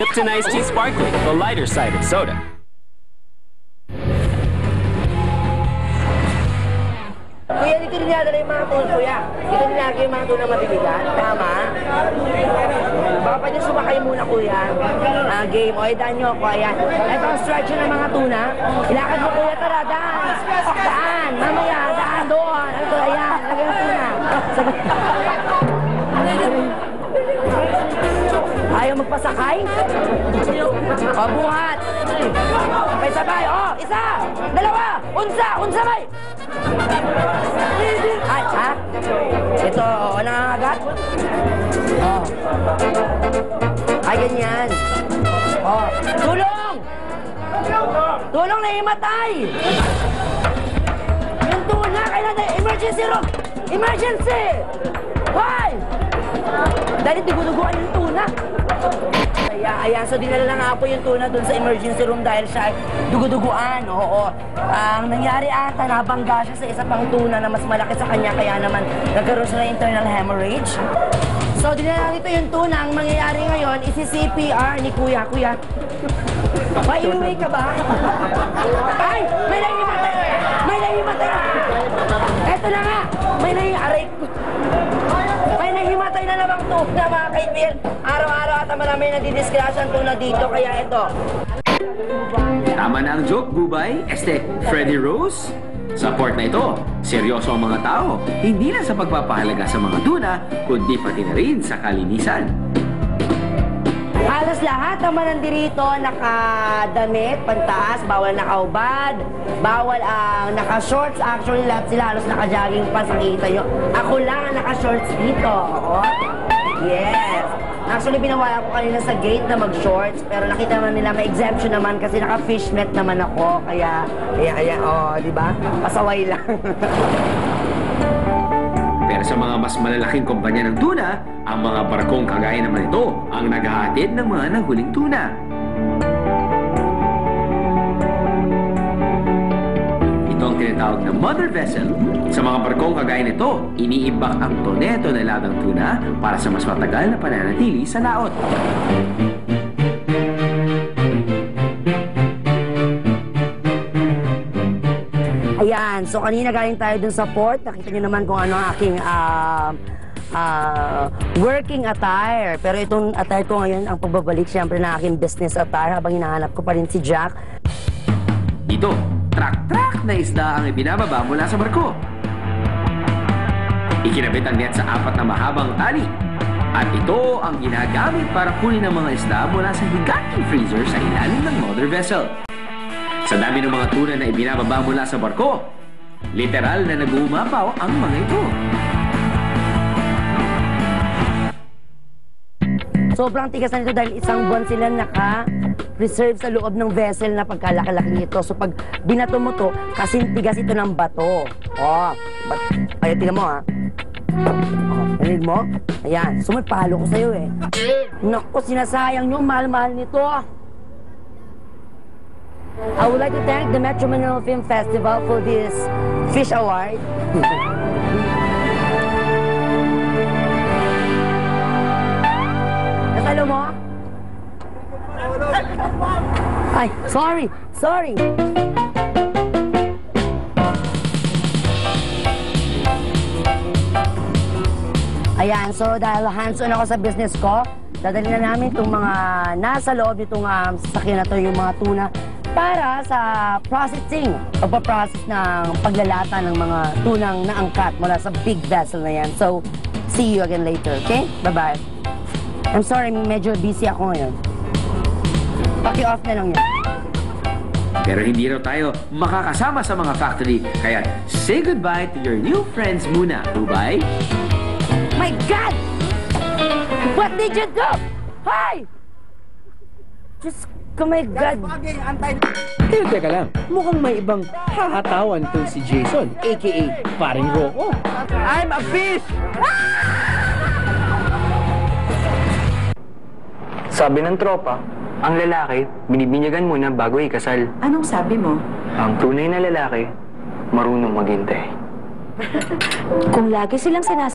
Lipton Iced Tea Sparkling, the lighter side of soda. Kuya, dito rin nadala yung mga tuna, kuya. Dito rin lagi yung mga tuna mabibigan. Tama. Baka pwede sumakay muna, kuya. Game. O, idaan nyo ako. Ayan. Ito ang structure ng mga tuna. Ilakad mo, kuya. Tara, daan. Daan. Mamaya, daan doon. Ano to? Ayan. Lagyan ng tuna. Ayaw magpasakay? O, buhat. Sabay-sabay. O, isa. Dalawa. Unsa. Unsa, bay. Ay, ha? Ito, nangangagat? Oh. Ay, ganyan. Oh. Tulong! Tulong na himatay! Yung tuna, kailan na emergency room! Emergency! Why? Dahil dugo-duguan yung tuna. Ayan, so dinala na nga po yung tuna dun sa emergency room dahil siya dugo-duguan. Oo. Ang nangyari ata, nabangga siya sa isa pang tuna na mas malaki sa kanya, kaya naman nagkaroon siya ng internal hemorrhage. So dinala nito yung tuna. Ang mangyayari ngayon, isi-CPR ni Kuya. Kuya, pa-inuwi ka ba? Ay! May nahimatay! May nahimatay! Eto na nga! May nahimatay! May nahimatay na namang tuna, mga kaibigan. Araw-araw at marami nadidiskrasyan tuna dito, kaya ito. Tama na ang joke, Gubay. Freddy Rose? Sa port na ito, seryoso ang mga tao. Hindi lang sa pagpapahalaga sa mga tuna, kundi pati na rin sa kalinisan. Halos lahat naman nandirito nakadamit, pantaas, bawal nakaubad, bawal ang naka-shorts. Actually, lahat sila halos naka-jogging pants, nakikita nyo. Ako lang ang naka-shorts dito. Oo. Yes. Actually, binawalan ko kanina sa gate na mag-shorts, pero nakita naman nila may exemption naman kasi naka-fishnet naman ako. Kaya, di ba? Pasaway lang. Pero sa mga mas malalaking kumpanya ng tuna, ang mga barkong kagaya naman ito ang naghahatid ng mga nahuling tuna. Ito ang tinatawag na mother vessel. Sa mga barkong kagaya nito, iniimbak ang toneto-toneladang tuna para sa mas matagal na pananatili sa laot. Ayan, so kanina galing tayo dun sa port. Nakita nyo naman kung ano ang aking working attire. Pero itong attire ko ngayon, ang pagbabalik siyempre na aking business attire habang hinahanap ko pa rin si Jack. Dito, trak-trak na isda ang ibinababa mula sa barko. Ikinabit ang net sa 4 na mahabang tali. At ito ang ginagamit para kunin ang mga isda mula sa higanting freezer sa ilalim ng mother vessel. Sa dami ng mga tuna na ibinababa mula sa barko, literal na nag-uumapaw ang mga ito. Sobrang tigas na nito dahil isang buwan sila naka-preserve sa loob ng vessel na pagkalaki-laki nito. So pag binato mo to, kasing tigas ito ng bato. Ayan, tingnan mo ha. Narinig mo? Ayan, sumipalo ko sa'yo eh. Naku, sinasayang nyo, mahal-mahal nito. I would like to thank the Metro Manila Film Festival for this fish award. Nasalo mo? Ay, sorry. Ayan, so dahil hands-on ako sa business ko, dadalhin na namin itong mga nasa loob nitong sasakyan na to, yung mga tuna, para sa processing, pagpaprocess ng paglalata ng mga tunang naangkat mula sa big vessel na yan. So, see you again later, okay? Bye-bye. I'm sorry, medyo busy ako ngayon. Paki-off na lang yun. Pero hindi raw tayo makakasama sa mga factory, kaya say goodbye to your new friends muna, Ubay. My God! What did you do? Hi! Just oh my God! Teka lang, mukhang may ibang hahatawan itong si Jason, a.k.a. Paring Rocco. I'm a fish! Sabi ng tropa, ang lalaki, binibinyagan muna bago ikasal. Anong sabi mo? Ang tunay na lalaki, marunong maghintay. Kung lagi silang sinasabi